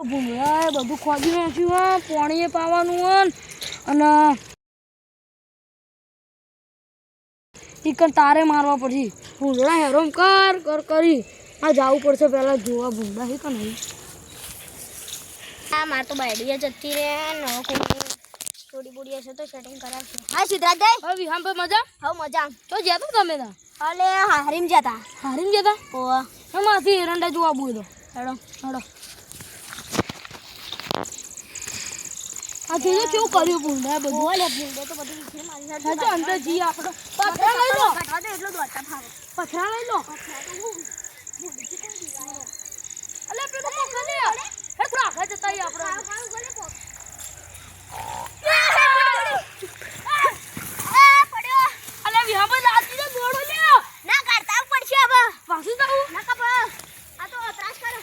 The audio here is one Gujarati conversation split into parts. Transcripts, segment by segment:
ભૂંગળા બધું ખોદી નાખ્યું પાણી પાવાનું અને ચિકન તારે મારવા પડશે ભૂંગળા હેરોમ કર કરી આ જવું પડશે પહેલાં જોવા ભૂંગળા છે કે નહીં મારે તો બાયડીએ જતી રે થોડી બોડી હશે તો સેટિંગ કરાવશે હા સિદ્ધાર્થભાઈ હવે વિહામ પર મજા હા મજા તો જ્યાં તો તમે તા અલે હારીમ જતા ઓવા એમાંથી એરંડા જોવા બોલો હેડો આ જોજો કેવું કર્યું ભૂંડા બધું ઓલે ભૂંડે તો બધું વિશે મારી સાથે હા તો અંદર જી આપણો પથરા લઈ લો કાટવા દે એટલો દોડતા ભાવે પથરા લઈ લો અલે પેલો પકડ લે હે થોડા આગળ જતા આપણે અલે વિહામ પર લાતી તો દોડો લે ના કાઢતા પડશે હવે પાછું જાવું ના કપા આ તો ત્રાસ કરે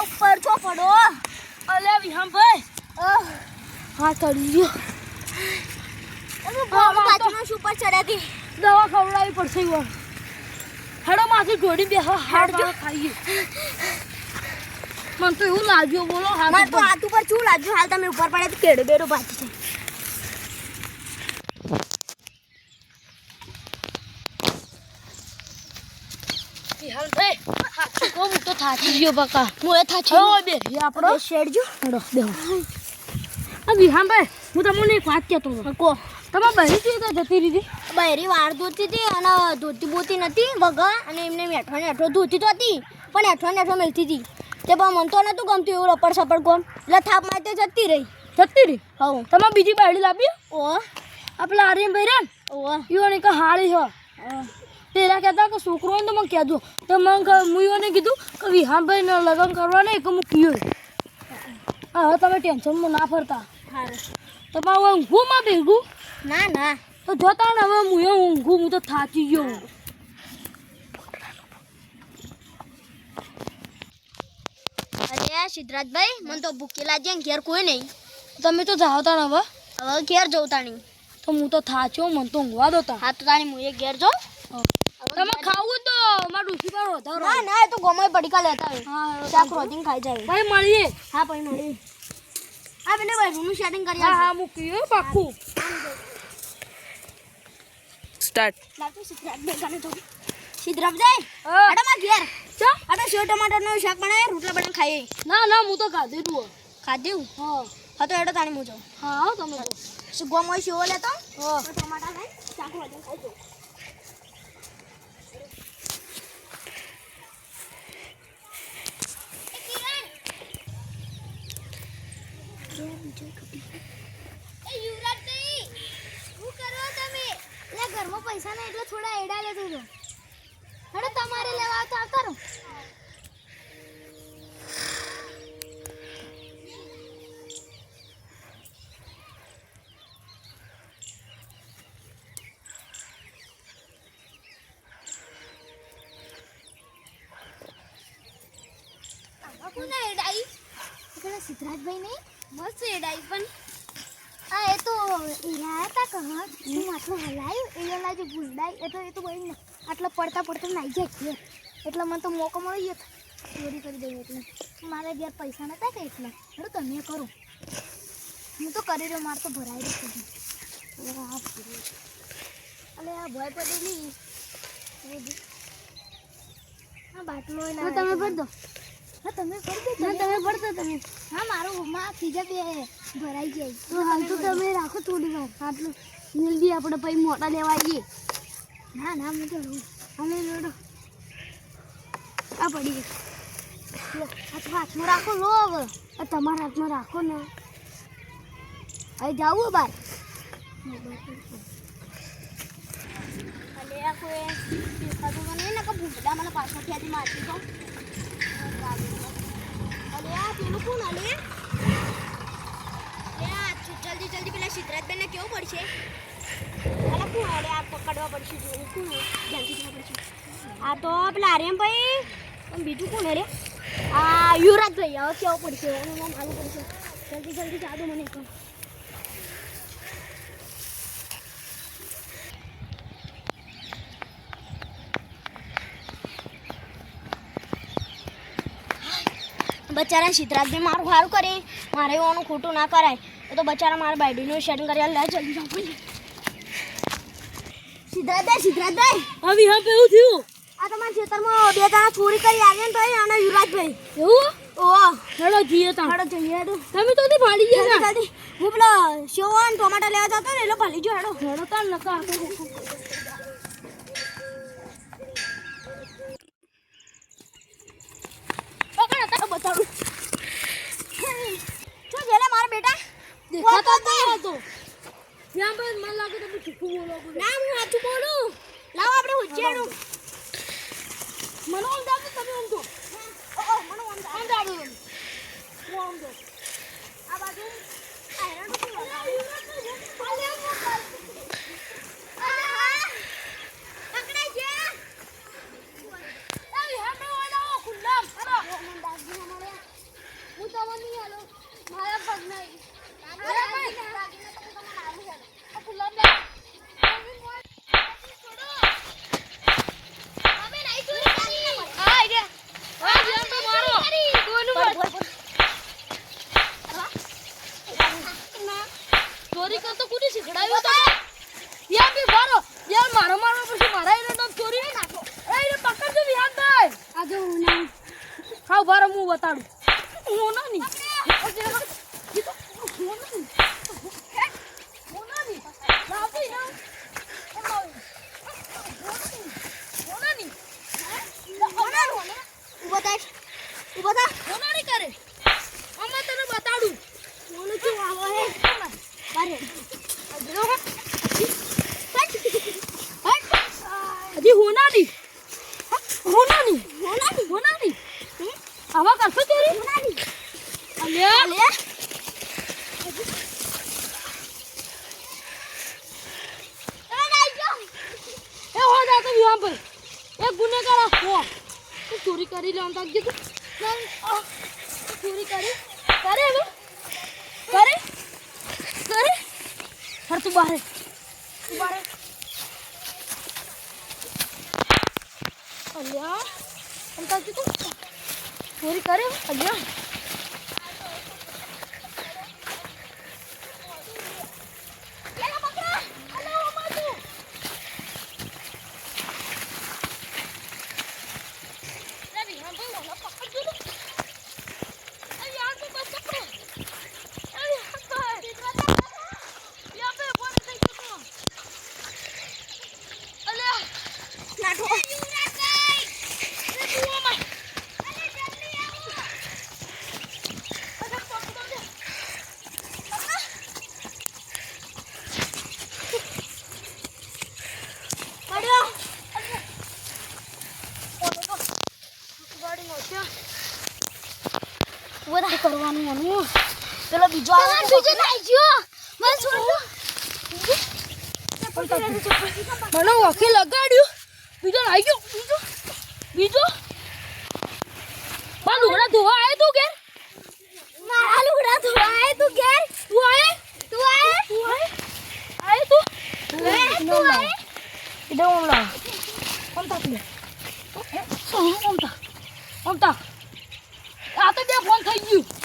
ઉપર તો પડો અલે વિહામ ભાઈ હા ચડી ગયો બાજુમાં ઉપર ચડ્યાથી દવા ખવડાવી પડશે ઈવન હેડો માથી ઢોળી બેહો હેડજો ખાઈએ મને તો એવું લાગ્યું બોલો મારે તો હાથ ઉપર શું લાગ્યું હાલ તમે ઉપર પડે તો કેડો બેડો બાકી છે વિહામ ભાઈ હું તો થાકી ગયો બકા હું એ થાચી હો બે આપણો શેડજો હેડો બેહો આ વિહામ ભાઈ હું તમને એક વાત કહેતો હતો કો તમે બહેરી કેવી જતી રીધી બહેરી વાળ ધોતી હતી અને ધોતી બોતી નથી વગર અને એમને હેઠો ધોતી તો હતી પણ હેઠો મેલતી હતી તે પણ મને તો નહોતું ગમતું એવું રપડ સપડ કોમ એટલે થાપ મારતે જતી રહી હવ તમે બીજી બાયડી લાવી ઓ આપણા આર્યન ભાઈ રે ઓ ઈવોને કે હાળી હો પેલા કહેતા કે છોકરો હોય તો મને કહેજો તો હું ઈવોને કીધું કે વિહામ ભાઈ લગ્ન કરવાના એક હું કીધું હવે તમે ટેન્શનમાં ના ફરતા તમારું ઊંઘું માં ભેગું ના તો જોતા ને હવે હું તો થાચી ગયો અરે સિદ્ધરાજભાઈ મને તો ભૂખી લાગી ઘેર કોઈ નહીં તમે તો જાઓ તા ને હવે ઘેર જવું તાણી તો હું તો થાચ્યો મને તો ઊંઘવા દો તા હા તો તાણી હું એક ઘેર જાઉં તમે ખાવું તો મારું ડૂસી પર વધારો ના એ તો ગમે પડીકા લેતા હોય હા શાક રોટીને ખાઈ જાય ભાઈ મળીએ હા પછી મળીએ હા પેલે ભાઈ રૂમનું સેટિંગ કરી હા મૂક્યું પાક્કું સ્ટાર્ટ લાગતું સિદ્ધરાજભાઈ આડામાં ઘેર ચો આડા સેવ ટમાટરનું શાક બનાવે રોટલા બનાવીને ખાઈએ ના હું તો ખાધું તું ખાધું હા તો એડો તાણી હું જાઉં હા તમે શું ગોમો સેવો લેતો હા ટમાટર લઈ શાક રોટીને ખાઈ જાઉં ઘરમાં પૈસા ના એટલે થોડા એડા લેતો હતો હવે તમારે લેવા આવતા આવતા રહો સિદ્ધરાજભાઈ નહીં મસ્ત એડાઈ પણ હા એ તો ઈરા હતા કહત હું આટલું હલાયું એ લાજુ ભૂંડાઈ એ તો બઈ આટલા પડતા નાઈ જાય એટલે મને તો મોકો મળી ગયો ચોરી કરી દઈએ એટલે મારે ઘેર પૈસા નતા કે એટલે હવે તમે કરો હું તો કરી રહ્યો મારે તો ભરાઈ રહ્યું અલે આ ભય પડેલી હા બાટલો તમે ભર દો હા તમે ભરતો તમે હા મારું માં ખીજા બે ભરાઈ જાય તો હાલ તો તમે રાખો થોડી વાર આટલું જલ્દી આપણે પછી મોટા લેવા આવીએ ના હું તો લઉં અમે લોડો આ પડી ગઈ હાથમાં રાખો લો હવે તમારા હાથમાં રાખો ને હવે જાવું બાર અલે આ કોઈ દેખાતું મને ને કે ભૂંડા મને પાછળ ખેતી મારતી તો અલે આ પેલું કોણ અલે જલ્દી જલ્દી પેલા સિદ્ધરાજભાઈને કેવું પડશે અલા કોણ અલે આ પકડવા પડશે જોવું કોણ જલ્દી જવા પડશે આ તો પેલા આર્યમભાઈ પણ બીજું કોણ અરે આ યુવરાજભાઈ હવે કેવું પડશે એનું નામ આવું પડશે જલ્દી જલ્દી જાદુ મને કહો બચારા સિદ્ધરાજભાઈ મારું સારું કરે મારે એવાનું ખોટું ના કરાય તો બચારા મારા બાયડીનું સેટિંગ કરી લે જલ્દી જાવ સિદ્ધરાજભાઈ હવે હા પેલું થયું આ તમારા ખેતરમાં બે જણા ચોરી કરી આવ્યા ને તો અને યુવરાજભાઈ એવું ઓ હેડો જઈએ તા હેડો જઈએ હેડો તમે તો તે ફાડી ગયા ને જલ્દી હું પેલા સેવ અને ટોમાટા લેવા જતો ને એટલે ફાલી ગયો હેડો હેડો તાર નકા બતાડું શું જેલે મારા બેટા દેખાતો જ નહીં હતો ત્યાં ભાઈ મને લાગે તમે ચૂકું બોલો ના હું સાચું બોલું લાવો આપણે ઉચ્ચેડું મને ઓમ દાબો તમે ઓમ તો મને ઓમ દાબો હું ઓમ તો આ બાજુ આ હેરાન ચોરી કરતો કુટી શીખડાવ્યો તો યા બી મારો યાર મારો મારો પછી મારા એને તો ચોરી નહીં નાખો એને પકડજો વિહાનભાઈ આ જો ના હા બારો હું બતાડું હું ના ની આવા કરશો ચોરી અલ્યા એ હો જા તો વિહામ ભાઈ એ ગુનેગાર હો તું ચોરી કરી લે અંતા કીધું ચોરી કરી કરે હવે કરે કરે હર તું બારે અલ્યા અંતા કીધું ચોરી કરે અલ્યા બધા કરવાનું આનું પેલો બીજો આવે બીજો નાઈ ગયો બસ છોડ મને વખે લગાડ્યું બીજો આવી ગયો બીજો બા લુગડા ધોવા આય તું ઘેર મારા લુગડા ધોવા આય તું ઘેર તું આય તું ઇધર ઓમલા ઓમતા તું ઓમતા આ તો બે ફોન થઈ ગયું